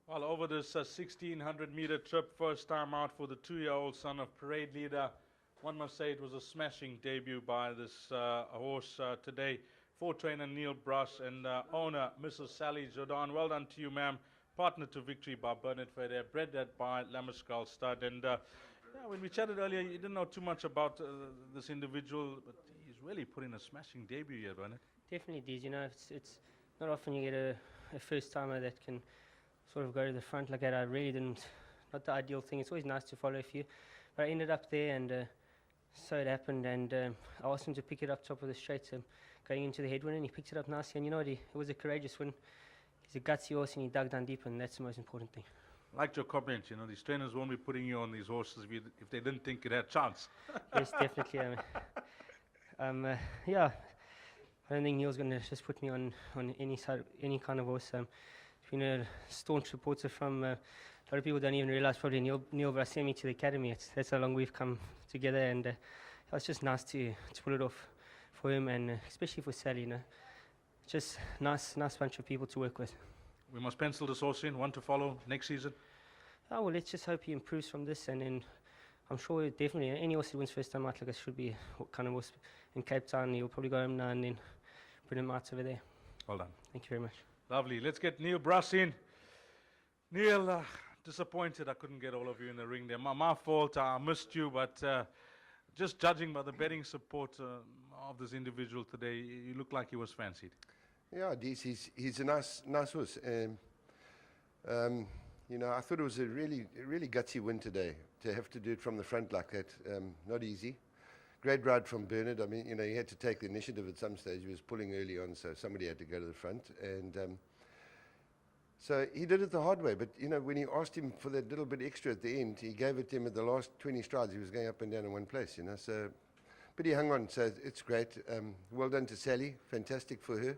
Well, over this 1600-meter trip, first time out for the 2-year-old son of parade leader. One must say it was a smashing debut by this horse today. For trainer Neil Bruss and owner Mrs. Sally Jordan. Well done to you, ma'am. Partner to victory by Bernard Feder, bred that by Lammerskull Stud. And when we chatted earlier, you didn't know too much about this individual, but he's really put in a smashing debut here, Bernard. Definitely did. You know, it's not often you get a first timer that can sort of go to the front like that. I really didn't, not the ideal thing. It's always nice to follow a few, but I ended up there, and so it happened. And I asked him to pick it up top of the straight, going into the headwind, and he picked it up nicely. And you know what? It was a courageous win. He's a gutsy horse, and he dug down deep, and that's the most important thing. Liked your comment. You know, these trainers won't be putting you on these horses if they didn't think it had chance. Yes, definitely. Yeah, I don't think Neil's going to just put me on any kind of horse. Been a staunch supporter from a lot of people don't even realize probably Neil Bruss sent me to the academy. That's how long we've come together, and it's just nice to pull it off for him, and especially for Sally. You know, just nice bunch of people to work with. We must pencil this horse in, one to follow next season. Oh, well, let's just hope he improves from this, and then I'm sure definitely any horse that wins first time out like this should be kind of horse in Cape Town. He'll probably go home now and then bring him out over there. Well done. Thank you very much. Lovely. Let's get Neil Bruss in. Neil, disappointed I couldn't get all of you in the ring there. My fault. I missed you, but just judging by the betting support of this individual today, you look like he was fancied. Yeah, he's a nice horse. You know, I thought it was a really gutsy win today to have to do it from the front like that. Not easy. Great ride from Bernard. I mean, you know, he had to take the initiative at some stage. He was pulling early on, so somebody had to go to the front. And so he did it the hard way. But, you know, when he asked him for that little bit extra at the end, he gave it to him at the last 20 strides. He was going up and down in one place, you know. So, but he hung on, so it's great. Well done to Sally. Fantastic for her.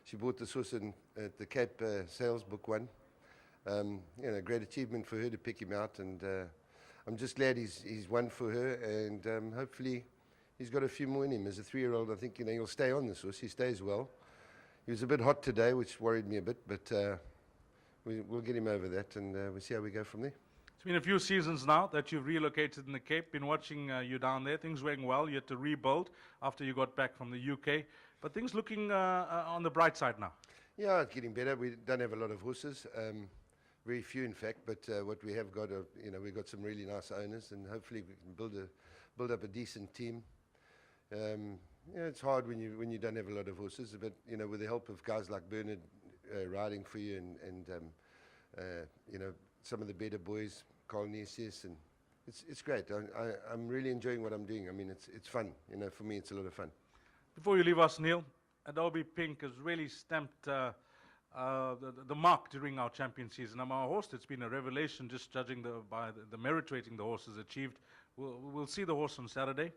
She bought the horse at the Cape Sales Book 1. You know, great achievement for her to pick him out. And I'm just glad he's won for her. And hopefully he's got a few more in him. As a 3-year-old, I think, you know, he'll stay on this horse. He stays well. He was a bit hot today, which worried me a bit, but we'll get him over that, and we'll see how we go from there. It's been a few seasons now that you've relocated in the Cape. Been watching you down there. Things went well. You had to rebuild after you got back from the UK, but things looking on the bright side now. Yeah, it's getting better. We don't have a lot of horses. Very few, in fact, but what we have got, you know, we've got some really nice owners, and hopefully we can build up a decent team. Yeah, it's hard when you don't have a lot of horses, but you know, with the help of guys like Bernard riding for you, and you know, some of the better boys, Carl Nesius, and it's great. I'm really enjoying what I'm doing. I mean, it's fun. You know, for me, it's a lot of fun. Before you leave us, Neil, Adobe Pink has really stamped the mark during our champion season. I'm our host. It's been a revelation, just judging by the merit rating the horse has achieved. We'll see the horse on Saturday.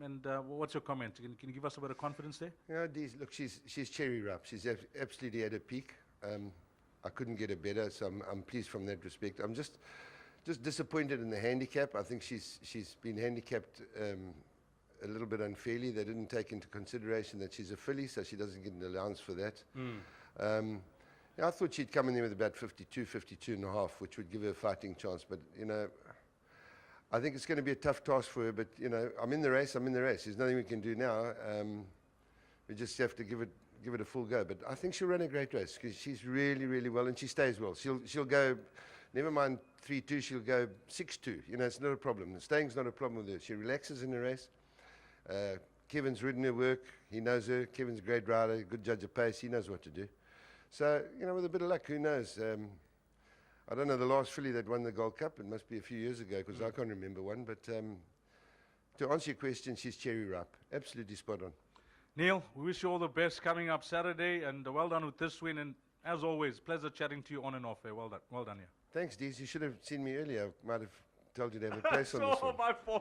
And what's your comment? Can you give us a bit of confidence there? Yeah, look, she's cherry ripe. She's absolutely at her peak. I couldn't get her better, so I'm pleased from that respect. I'm just disappointed in the handicap. I think she's been handicapped a little bit unfairly. They didn't take into consideration that she's a filly, so she doesn't get an allowance for that. Yeah, I thought she'd come in there with about 52 and a half, which would give her a fighting chance. But, you know, I think it's going to be a tough task for her. But, you know, I'm in the race. There's nothing we can do now. We just have to give it a full go. But I think she'll run a great race because she's really well, and she stays well. She'll go, never mind 3-2, she'll go 6-2. You know, it's not a problem. The staying's not a problem with her. She relaxes in the race. Kevin's ridden her work. He knows her. Kevin's a great rider, good judge of pace. He knows what to do. So, you know, with a bit of luck, who knows? I don't know the last filly that won the Gold Cup. It must be a few years ago because I can't remember one. But to answer your question, she's cherry ripe. Absolutely spot on. Neil, we wish you all the best coming up Saturday, and well done with this win. And as always, pleasure chatting to you on and off there. Well done, yeah. Thanks, Deez. You should have seen me earlier. I might have told you to have a place on this one.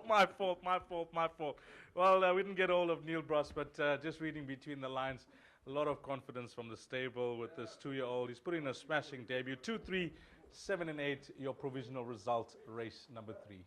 My fault. Well, we didn't get all of Neil Bruss, but just reading between the lines, a lot of confidence from the stable with this 2-year-old. He's putting a smashing debut. 2, 3, 7 and 8, your provisional result, race number 3.